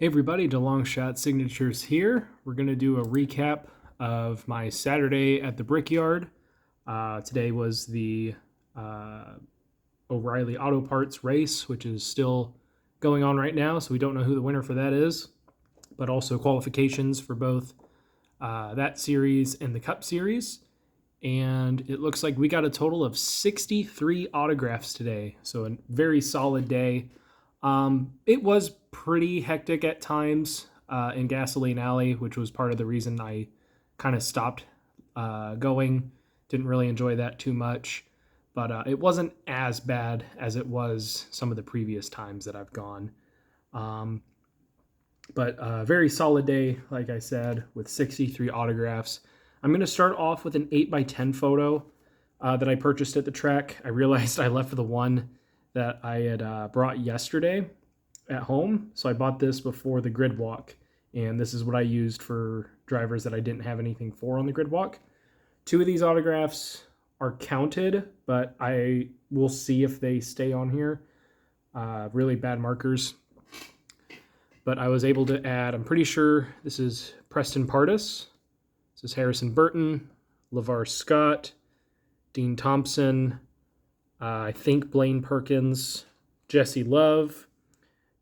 Hey everybody, DeLong Shot Signatures here. We're going to do a recap of my Saturday at the Brickyard. Today was the O'Reilly Auto Parts race, which is still going on right now, so we don't know who the winner for that is, but also qualifications for both that series and the Cup Series. And it looks like we got a total of 63 autographs today, so a very solid day. It was pretty hectic at times in Gasoline Alley, which was part of the reason I kind of stopped going. Didn't really enjoy that too much, but it wasn't as bad as it was some of the previous times that I've gone. But a very solid day, like I said, with 63 autographs. I'm going to start off with an 8x10 photo that I purchased at the track. I realized I left the one that I had brought yesterday at home. So I bought this before the grid walk, and this is what I used for drivers that I didn't have anything for on the grid walk. 2 of these autographs are counted, but I will see if they stay on here. Really bad markers. But I was able to add, I'm pretty sure this is Preston Pardus. This is Harrison Burton, LeVar Scott, Dean Thompson, I think Blaine Perkins, Jesse Love,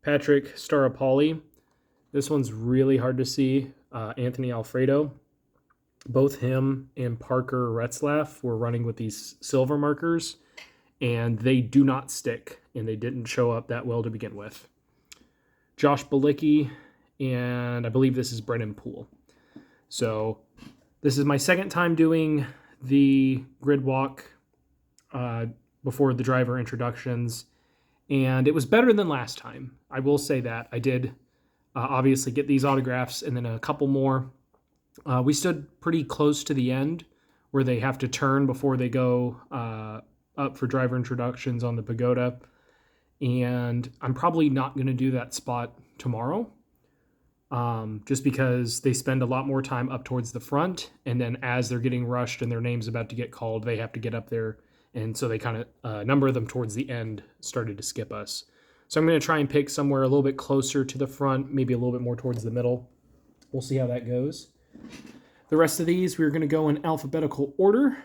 Patrick Staropoli. This one's really hard to see. Anthony Alfredo. Both him and Parker Retzlaff were running with these silver markers, and they do not stick, and they didn't show up that well to begin with. Josh Balicki, and I believe this is Brennan Poole. So this is my second time doing the grid walk before the driver introductions, and it was better than last time. I will say that. I did obviously get these autographs and then a couple more. We stood pretty close to the end where they have to turn before they go up for driver introductions on the pagoda, and I'm probably not going to do that spot tomorrow. Just because they spend a lot more time up towards the front, and then as they're getting rushed and their name's about to get called, they have to get up there, and so they kind of, a number of them towards the end started to skip us. So I'm going to try and pick somewhere a little bit closer to the front, maybe a little bit more towards the middle. We'll see how that goes. The rest of these, we're going to go in alphabetical order.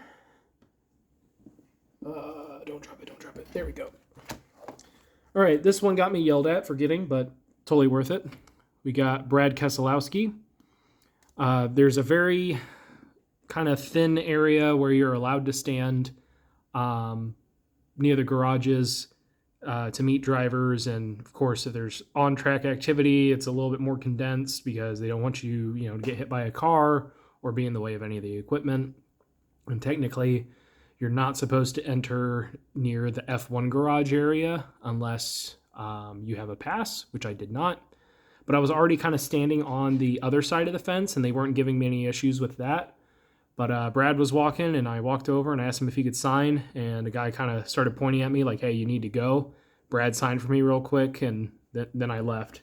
Don't drop it. There we go. All right, this one got me yelled at for getting, but totally worth it. We got Brad Keselowski. There's a very kind of thin area where you're allowed to stand near the garages to meet drivers. And of course, if there's on-track activity, it's a little bit more condensed because they don't want you, to get hit by a car or be in the way of any of the equipment. And technically, you're not supposed to enter near the F1 garage area unless you have a pass, which I did not. But I was already kind of standing on the other side of the fence, and they weren't giving me any issues with that. But Brad was walking, and I walked over and asked him if he could sign, and the guy kind of started pointing at me like, hey, you need to go. Brad signed for me real quick, and then I left.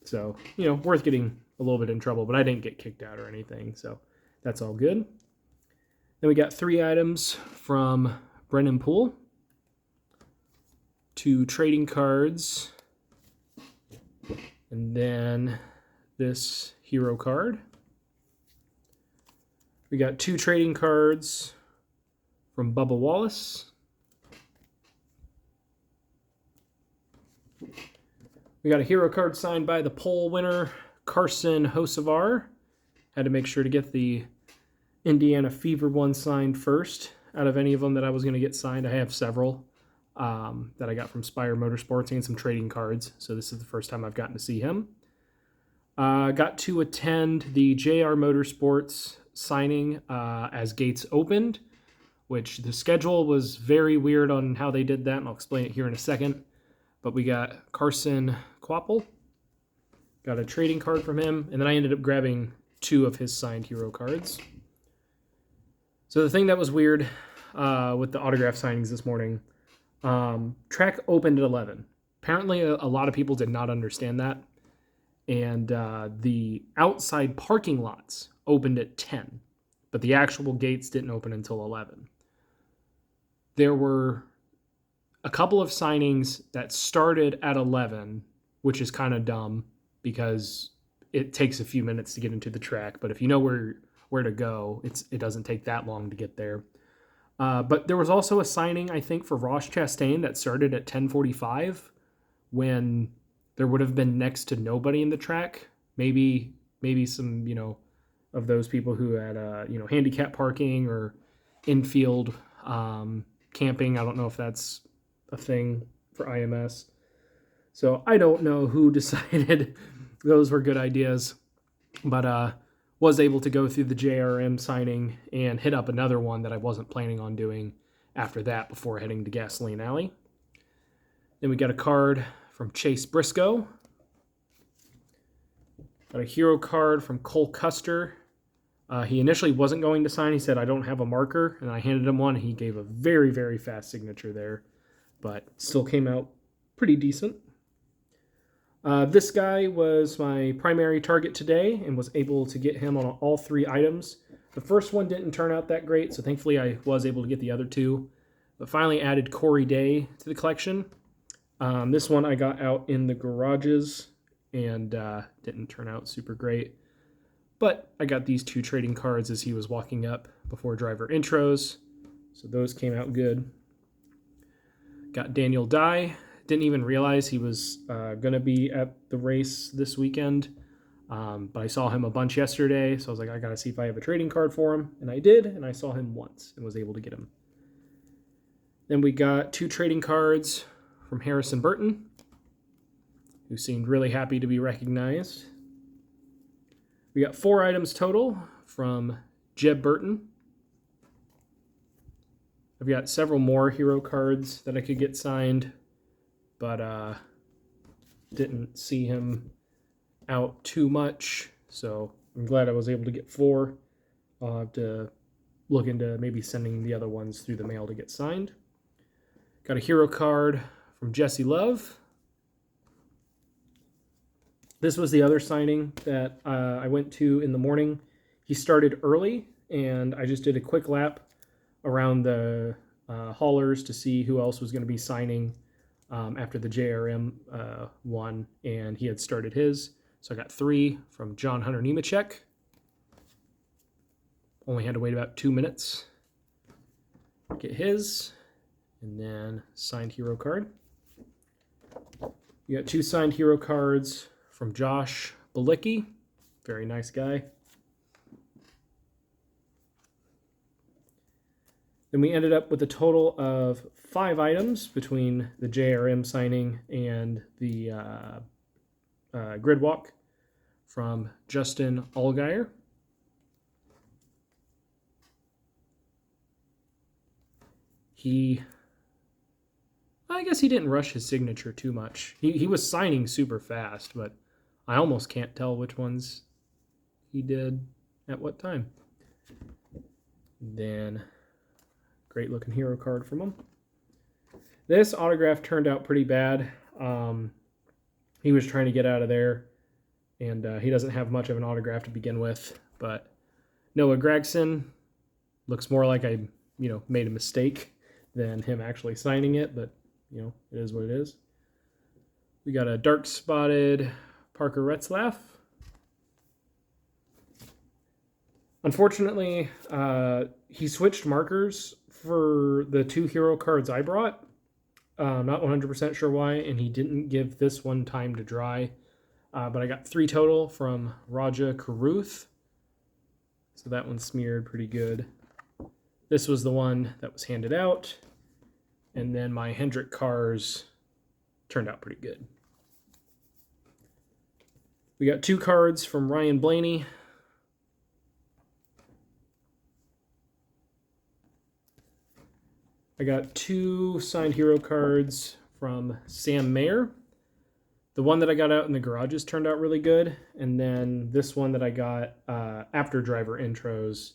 So, worth getting a little bit in trouble, but I didn't get kicked out or anything, so that's all good. Then we got 3 items from Brennan Poole, 2 trading cards, and then this hero card. We got 2 trading cards from Bubba Wallace. We got a hero card signed by the pole winner, Carson Hocevar. Had to make sure to get the Indiana Fever one signed first out of any of them that I was going to get signed. I have several that I got from Spire Motorsports and some trading cards. So this is the first time I've gotten to see him. Got to attend the JR Motorsports signing as gates opened, which the schedule was very weird on how they did that, and I'll explain it here in a second. But we got Carson Quapple. Got a trading card from him, and then I ended up grabbing 2 of his signed hero cards. So the thing that was weird with the autograph signings this morning, track opened at 11. Apparently a lot of people did not understand that. And the outside parking lots opened at 10, but the actual gates didn't open until 11. There were a couple of signings that started at 11 which is kind of dumb because it takes a few minutes to get into the track. But if you know where to go, it doesn't take that long to get there. But there was also a signing, I think, for Ross Chastain that started at 10:45 when there would have been next to nobody in the track. Maybe some, of those people who had, handicap parking or infield camping. I don't know if that's a thing for IMS. So I don't know who decided those were good ideas, but was able to go through the JRM signing and hit up another one that I wasn't planning on doing after that before heading to Gasoline Alley. Then we got a card from Chase Briscoe. Got a hero card from Cole Custer. He initially wasn't going to sign. He said, I don't have a marker, and I handed him one. He gave a very, very fast signature there, but still came out pretty decent. This guy was my primary target today and was able to get him on all 3 items. The first one didn't turn out that great, so thankfully I was able to get the other 2. But finally added Corey Day to the collection. This one I got out in the garages and didn't turn out super great. But I got these 2 trading cards as he was walking up before driver intros, so those came out good. Got Daniel Dye. Didn't even realize he was going to be at the race this weekend, but I saw him a bunch yesterday, so I was like, I got to see if I have a trading card for him, and I did, and I saw him once and was able to get him. Then we got 2 trading cards from Harrison Burton, who seemed really happy to be recognized. We got 4 items total from Jeb Burton. I've got several more hero cards that I could get signed, but didn't see him out too much, so I'm glad I was able to get 4. I'll have to look into maybe sending the other ones through the mail to get signed. Got a hero card from Jesse Love. This was the other signing that I went to in the morning. He started early, and I just did a quick lap around the haulers to see who else was going to be signing after the JRM one, and he had started his. So I got 3 from John Hunter Nemechek. Only had to wait about 2 minutes to get his, and then signed hero card. You got 2 signed hero cards from Josh Balicki. Very nice guy. Then we ended up with a total of 5 items between the JRM signing and the grid walk from Justin Allgaier. I guess he didn't rush his signature too much. He was signing super fast, but I almost can't tell which ones he did at what time. Then, great looking hero card from him. This autograph turned out pretty bad. He was trying to get out of there, and he doesn't have much of an autograph to begin with. But Noah Gragson looks more like I, made a mistake than him actually signing it. But it is what it is. We got a dark spotted Parker Retzlaff. Unfortunately, he switched markers for the 2 hero cards I brought. Not 100% sure why, and he didn't give this one time to dry. But I got 3 total from Raja Karuth. So that one smeared pretty good. This was the one that was handed out. And then my Hendrick cars turned out pretty good. We got 2 cards from Ryan Blaney. I got 2 signed hero cards from Sam Mayer. The one that I got out in the garages turned out really good. And then this one that I got after driver intros,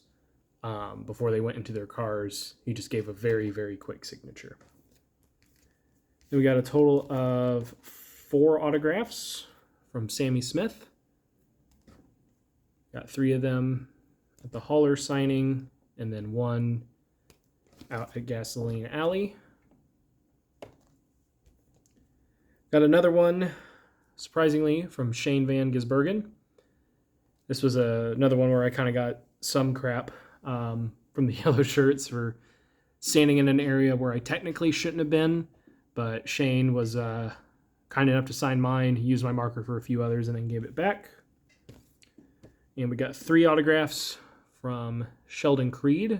before they went into their cars, he just gave a very, very quick signature. Then we got a total of 4 autographs from Sammy Smith. Got 3 of them at the hauler signing, and then 1 out at Gasoline Alley. Got another one surprisingly, from Shane Van Gisbergen. This was another one where I kind of got some crap from the yellow shirts for standing in an area where I technically shouldn't have been, but Shane was kind enough to sign mine. He used my marker for a few others and then gave it back. And we got 3 autographs from Sheldon Creed,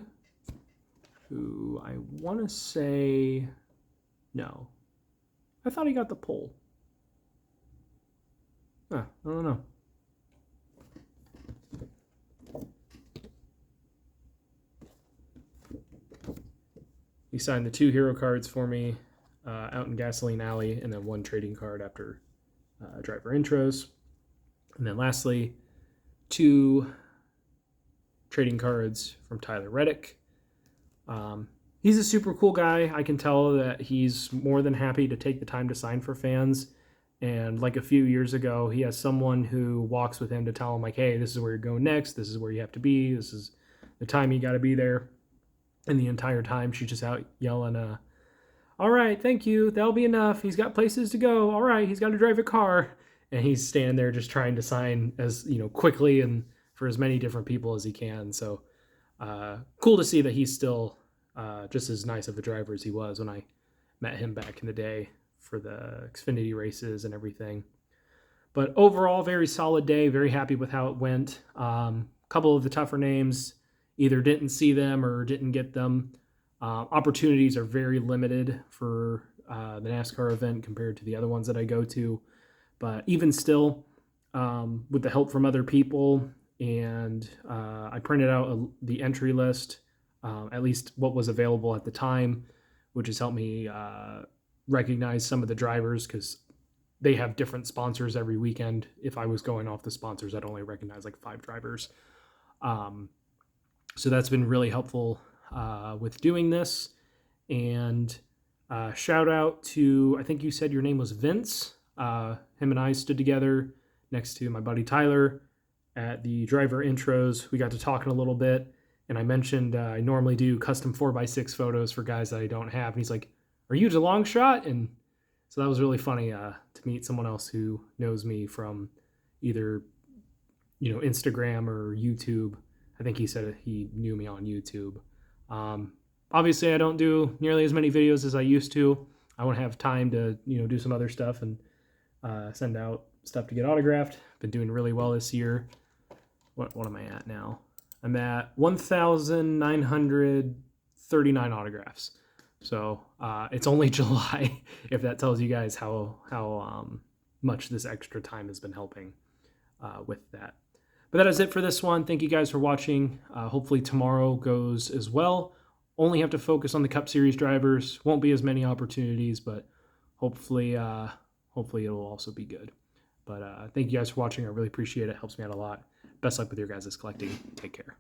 who I want to say, no. I thought he got the pole. I don't know. He signed the 2 hero cards for me out in Gasoline Alley, and then 1 trading card after driver intros. And then lastly, 2 trading cards from Tyler Reddick. He's a super cool guy. I can tell that he's more than happy to take the time to sign for fans. And like a few years ago, he has someone who walks with him to tell him, like, hey, this is where you're going next. This is where you have to be. This is the time you got to be there. And the entire time, she's just out yelling, all right, thank you. That'll be enough. He's got places to go. All right, he's got to drive a car. And he's standing there just trying to sign as, quickly and for as many different people as he can. So cool to see that he's still just as nice of a driver as he was when I met him back in the day for the Xfinity races and everything. But overall, very solid day. Very happy with how it went. Couple of the tougher names, either didn't see them or didn't get them. Opportunities are very limited for the NASCAR event compared to the other ones that I go to. But even still, with the help from other people, and I printed out the entry list, at least what was available at the time, which has helped me recognize some of the drivers because they have different sponsors every weekend. If I was going off the sponsors, I'd only recognize like 5 drivers. So that's been really helpful with doing this. And shout out to, I think you said your name was Vince. Him and I stood together next to my buddy Tyler at the driver intros. We got to talking a little bit, and I mentioned I normally do custom 4x6 photos for guys that I don't have. And he's like, are you the long shot? And so that was really funny to meet someone else who knows me from either, Instagram or YouTube. I think he said he knew me on YouTube. Obviously, I don't do nearly as many videos as I used to. I won't have time to, do some other stuff and send out stuff to get autographed. Been doing really well this year. What am I at now? I'm at 1,939 autographs. So it's only July, if that tells you guys how much this extra time has been helping with that. But that is it for this one. Thank you guys for watching. Hopefully tomorrow goes as well. Only have to focus on the Cup Series drivers. Won't be as many opportunities, but hopefully it'll also be good. But thank you guys for watching. I really appreciate it. Helps me out a lot. Best luck with your guys' collecting. Take care.